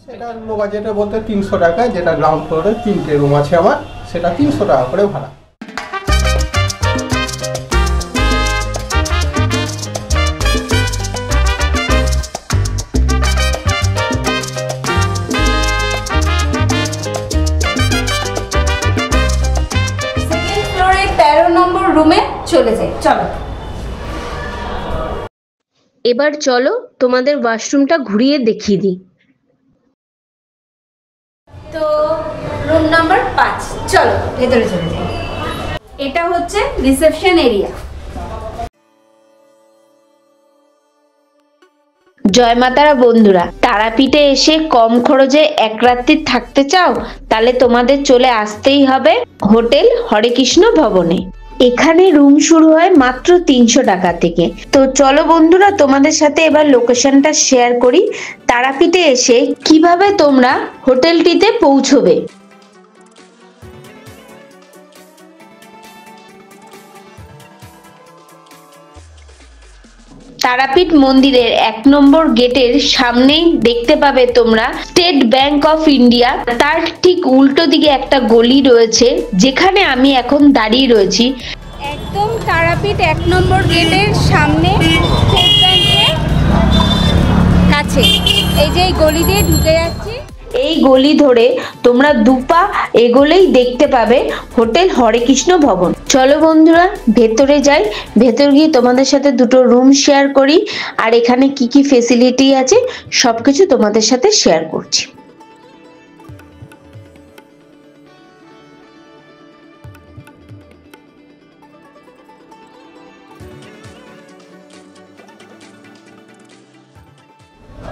সেটা লো বাজেটে বলতে 300 টাকা, যেটা গ্রাউন্ড ফ্লোরে 3টে রুম আছে আমার, সেটা 300 টাকা করে ভাড়া। সেকেন্ড ফ্লোরে 13 নম্বর রুমে চলে যাই, চলো। এবার চলো তোমাদের ওয়াশরুমটা ঘুরিয়ে দেখিয়ে দিই। তো রুম নাম্বার 5, চলো ভেতরে চলে যাই। এটা হচ্ছে রিসেপশন এরিয়া। জয় মাতারা বন্ধুরা, তারাপীঠে এসে কম খরচে এক রাত্রি থাকতে চাও? তাহলে তোমাদের চলে আসতেই হবে হোটেল হরেকৃষ্ণ ভবনে। এখানে রুম শুরু হয় মাত্র 300 টাকা থেকে। তো চলো বন্ধুরা, তোমাদের সাথে এবার লোকেশনটা শেয়ার করি, তারাপীঠে এসে কিভাবে তোমরা হোটেলটিতে পৌঁছবে। তারাপীঠ মন্দিরের 1 নম্বর গেটের সামনেই দেখতে পাবে তোমরা স্টেট ব্যাংক অফ ইন্ডিয়া। তার ঠিক উল্টো দিকে একটা গলি রয়েছে, যেখানে আমি এখন দাঁড়িয়ে রয়েছি। একদম তারাপীঠ 1 নম্বর গেটের সামনে স্টেট ব্যাংকের কাছে এই যে গলি দিয়ে ঢুকে যাচ্ছি। এই গলি ধরে তোমরা দুপা এগোলেই দেখতে পাবে হোটেল হরেকৃষ্ণ ভবন। চলো বন্ধুরা ভেতরে যাই, ভেতর গিয়ে তোমাদের সাথে দুটো রুম শেয়ার করি, আর এখানে কি কি ফেসিলিটি আছে সবকিছু তোমাদের সাথে শেয়ার করছি।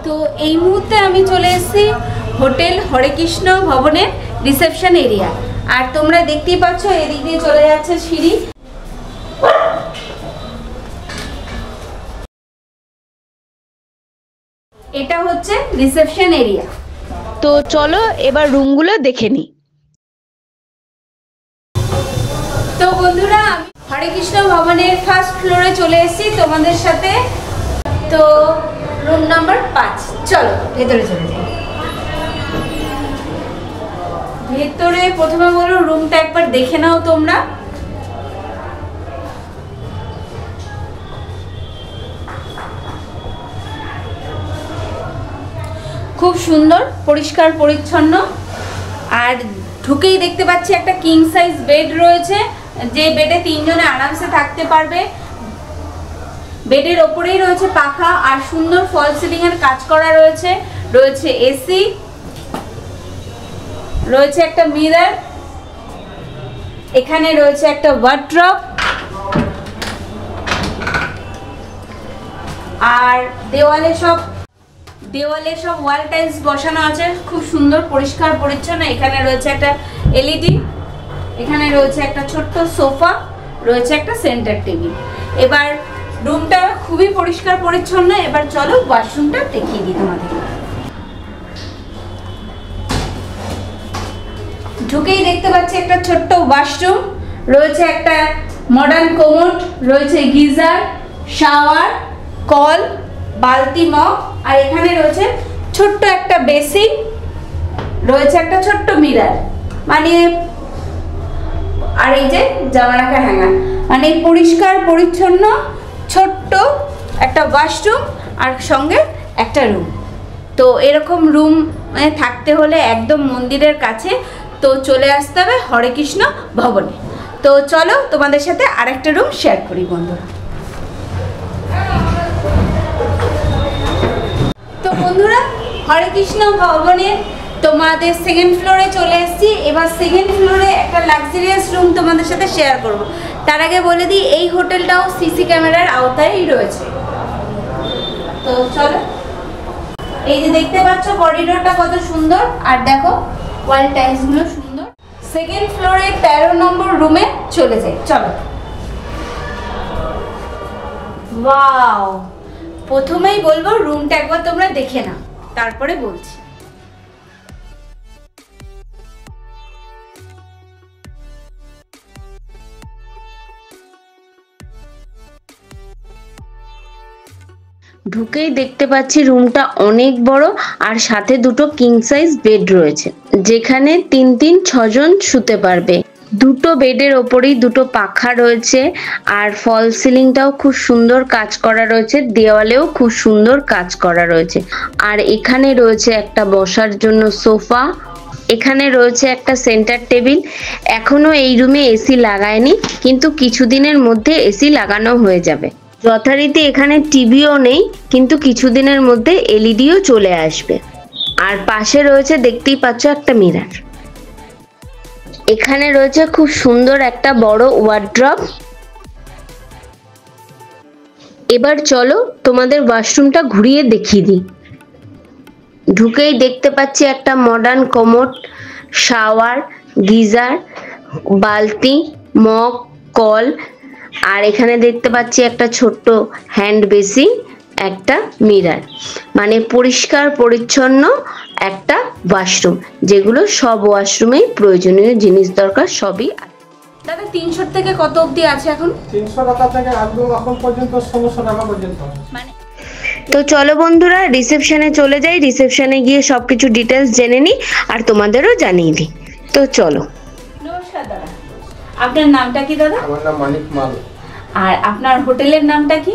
তো এই মুহূর্তে আমি চলে এসেছি হোটেল হরেকৃষ্ণ ভবনের রিসেপশন এরিয়া। আর তোমরা দেখতেই পাচ্ছ এদিক দিয়ে চলে যাচ্ছে সিঁড়ি। এটা হচ্ছে রিসেপশন এরিয়া। তো চলো এবার রুমগুলো দেখে নিই। তো বন্ধুরা আমি হরেকৃষ্ণ ভবনের ফার্স্ট ফ্লোরে চলে এসেছি তোমাদের সাথে। তো রুম নাম্বার 5, চলো ভেতরে চলে যাই। ভেতরে প্রথমে বলো রুমটা একবার দেখে নাও তোমরা। খুব সুন্দর, পরিষ্কার পরিচ্ছন্ন। আর ঢুকেই দেখতে পাচ্ছি একটা কিং সাইজ বেড রয়েছে, যে বেডে 3 জনে আরামসে থাকতে পারবে। বেডের ওপরেই রয়েছে পাখা আর সুন্দর ফল সিলিং এর কাজ করা রয়েছে। রয়েছে এসি, রয়েছে একটা মিরর, এখানে রয়েছে একটা ওয়ার্ড্রপ, আর দেওয়ালে সব ওয়াল টাইলস বসানো আছে, খুব সুন্দর পরিষ্কার পরিচ্ছন্ন। এখানে রয়েছে একটা এলইডি, এখানে রয়েছে একটা ছোট্ট সোফা, রয়েছে একটা সেন্টার টেবিল। এবার রুমটা খুবই পরিষ্কার পরিচ্ছন্ন। এবার চলো ওয়াশরুমটা দেখিয়ে দিই তোমাদের। ঢুকেই দেখতে পাচ্ছি একটা ছোট্ট ওয়াশরুম, রয়েছে একটা মডার্ন কোমোড, রয়েছে গিজার, শাওয়ার, কল, বালতি, মগ, আর এখানে রয়েছে ছোট্ট একটা বেসিন, রয়েছে একটা ছোট্ট মিরর, মানে আর এই যে জামা রাখার হ্যাঙ্গার। মানে পরিষ্কার পরিচ্ছন্ন ছোট্ট একটা ওয়াশরুম আর সঙ্গে একটা রুম। তো এরকম রুম থাকতে হলে একদম মন্দিরের কাছে তো চলে আসতে হবে হরেকৃষ্ণ ভবনে। তো চলো তোমাদের সাথে আরেকটা রুম শেয়ার করি বন্ধুরা। তো বন্ধুরা হরেকৃষ্ণ ভবনে তোমাদের সেকেন্ড ফ্লোরে চলে এসেছি। এবার সেকেন্ড ফ্লোরে একটা লাক্সারিয়াস রুম তোমাদের সাথে শেয়ার করব। তার আগে বলে দিই এই হোটেলটাও সিসি ক্যামেরার আওতায়ই রয়েছে। তো চলো, এই যে দেখতে পাচ্ছ করিডোরটা কত সুন্দর, আর দেখো ওয়াল টাইলস গুলো সুন্দর। সেকেন্ড ফ্লোরে 13 নম্বর রুমে চলে যাই, চলো। ওয়াও, প্রথমেই বলবো রুমটা একবার তোমরা দেখে নাও, তারপরে বলছি। ঢুকেই দেখতে পাচ্ছি রুমটা অনেক বড় আর সাথে দুটো কিং সাইজ বেড রয়েছে, যেখানে 3-6 জন শুতে পারবে। দুটো বেডের ওপরেই দুটো পাখা রয়েছে আর ফল সিলিংটাও খুব সুন্দর কাজ করা রয়েছে, দেওয়ালেও খুব সুন্দর কাজ করা রয়েছে। আর এখানে রয়েছে একটা বসার জন্য সোফা, এখানে রয়েছে একটা সেন্টার টেবিল। এখনো এই রুমে এসি লাগায়নি, কিন্তু কিছুদিনের মধ্যে এসি লাগানো হয়ে যাবে। যথারীতি এখানে টিভিও নেই, কিন্তু কিছুদিনের মধ্যে এলইডিও চলে আসবে। আর পাশে রয়েছে দেখতেই পাচ্ছ একটা মিরর। এখানে রয়েছে খুব সুন্দর একটা বড় ওয়ার্ড্রপ। এবার চলো তোমাদের ওয়াশরুমটা ঘুরিয়ে দেখিয়ে দিই। ঢুকেই দেখতে পাচ্ছি একটা মডার্ন কমোড, শাওয়ার, গিজার, বালতি, মগ, কল, আর এখানে দেখতে পাচ্ছি একটা ছোট্ট হ্যান্ড বেসিন, একটা মিরর। মানে পরিষ্কার পরিচ্ছন্ন একটা ওয়াশরুম, যেগুলো সব ওয়াশরুমেই প্রয়োজনীয় জিনিস দরকার সবই আছে। দাদা 300 থেকে কত অবধি আছে এখন? 300 টাকা থেকে একদম এখন পর্যন্ত 1600 টাকা পর্যন্ত। মানে তো চলো বন্ধুরা রিসেপশনে চলে যাই, রিসেপশনে গিয়ে সবকিছু ডিটেলস জেনে নিই আর তোমাদেরও জানিয়ে দিই। তো চলো। নমস্কার দাদা, আপনার নামটা কি দাদা? আমার নাম মানিক মাল। আর আপনার হোটেলের নামটা কি?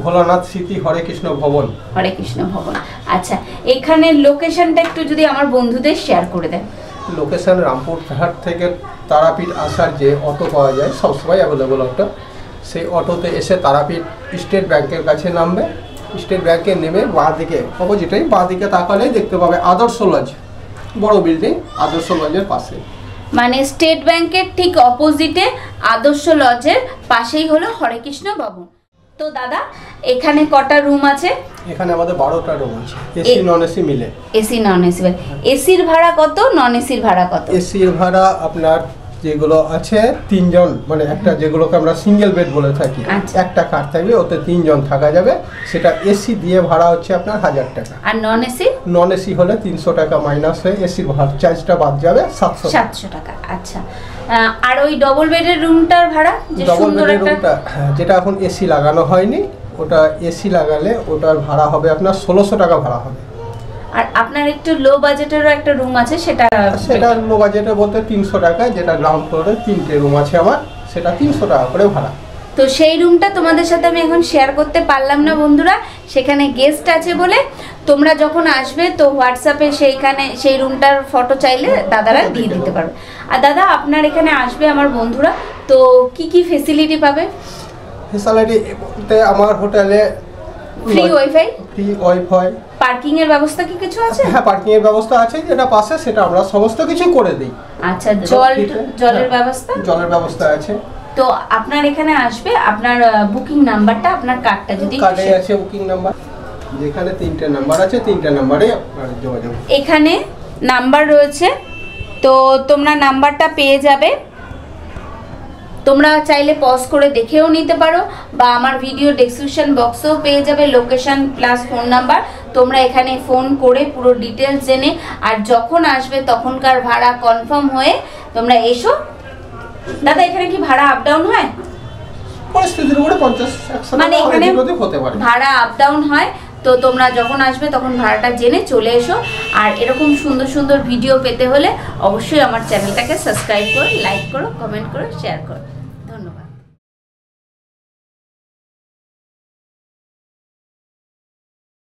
ভোলানাথ স্মৃতি হরে কৃষ্ণ ভবন। হরে কৃষ্ণ ভবন। আচ্ছা, এখানে লোকেশনটা একটু যদি আমার বন্ধুদের শেয়ার করে দেন। লোকেশন রামপুরহাট থেকে তারাপীঠ আসার যে অটো পাওয়া যায়, সবসময় অ্যাভেলেবল অটো, সেই অটোতে এসে তারাপীঠ স্টেট ব্যাংকের কাছে নামবে। স্টেট ব্যাংকে নেমে বাঁ দিকে অপোজিটেই বাঁ দিকে তাকালেই দেখতে পাবে আদর্শ লজ, বড় বিল্ডিং, আদর্শ লজের পাশে। মানে স্টেট ব্যাংকের ঠিক অপোজিটে আদর্শ লজের পাশেই হলো হরে কৃষ্ণ ভবন। তো দাদা এখানে কটা রুম আছে? এখানে আমাদের 12টা রুম আছে, এসি নন এসি মিলে। এসি নন এসি, এসির ভাড়া কত, নন এসির ভাড়া কত? এসির ভাড়া আপনার যেগুলো আছে 3 জন, মানে একটা যেগুলোকে আমরা সিঙ্গেল বেড বলে থাকি, আচ্ছা। একটা খাট থাকবে, ওতে 3 জন থাকা যাবে, সেটা এসি দিয়ে ভাড়া হচ্ছে আপনার 1000 টাকা। আর নন এসি? নন এসি হলে 300 টাকা মাইনাস হয়ে এসির ভাড়া চার্জটা বাদ যাবে 700 টাকা। আচ্ছা, আর ওই ডবল বেডের রুমটার ভাড়া? যে ডবল সুন্দর বেডের একটা রুমটা, যেটা এখন এসি লাগানো হয়নি, ওটা এসি লাগালে ওটার ভাড়া হবে আপনার 1600 টাকা ভাড়া হবে। আর আপনার একটু লো বাজেটেরও একটা রুম আছে, সেটা লো বাজেটে বলতে 300 টাকা, যেটা গ্রাউন্ড ফ্লোরে 3টে রুম আছে আমার, সেটা 300 টাকা করে ভাড়া। তো সেই রুমটা তোমাদের সাথে আমি এখন শেয়ার করতে পারলাম না বন্ধুরা, সেখানে গেস্ট আছে বলে। তোমরা যখন আসবে তো হোয়াটসঅ্যাপে সেই রুমটার ফটো চাইলে দাদারা দিয়ে দিতে পারবে। আর দাদা আপনার এখানে আসবে আমার বন্ধুরা, তো কি কি ফেসিলিটি পাবে? ফেসিলিটি বলতে আমার হোটেলে free wifi? Free wifi. Parking এর ব্যবস্থা কি কিছু আছে? হ্যাঁ, পার্কিং এর ব্যবস্থা আছে, যেটা পাশে সেটা আমরা সমস্ত কিছু করে দিই। আচ্ছা, জলের ব্যবস্থা? জলের ব্যবস্থা আছে। তো আপনার এখানে আসবে, আপনার বুকিং নাম্বারটা, আপনার কার্ডটা যদি কার্ডে আছে বুকিং নাম্বার, যেখানে 3টে নাম্বার আছে, 3টে নাম্বারে আপনারা যোগাযোগ। এখানে নাম্বার রয়েছে, তো তোমরা নাম্বারটা পেয়ে যাবে। তোমরা চাইলে পজ করে দেখেও নিতে পারো, বা আমার ভিডিও ডেসক্রিপশন বক্সেও পেয়ে যাবে লোকেশন প্লাস ফোন নাম্বার। তোমরা এখানে ফোন করে পুরো ডিটেলস জেনে, আর যখন আসবে তখনকার ভাড়া কনফার্ম হয়ে তোমরা এসো। দাদা এখানে কি ভাড়া আপ ডাউন হয়? পরিস্থিতির উপরে 50-100 মানে টাকা এখানে হতে পারে, ভাড়া আপ ডাউন হয়। তো তোমরা যখন আসবে তখন ভাড়াটা জেনে চলে এসো। আর এরকম সুন্দর সুন্দর ভিডিও পেতে হলে অবশ্যই আমার চ্যানেলটাকে সাবস্ক্রাইব করো, লাইক করো, কমেন্ট করো, শেয়ার করো।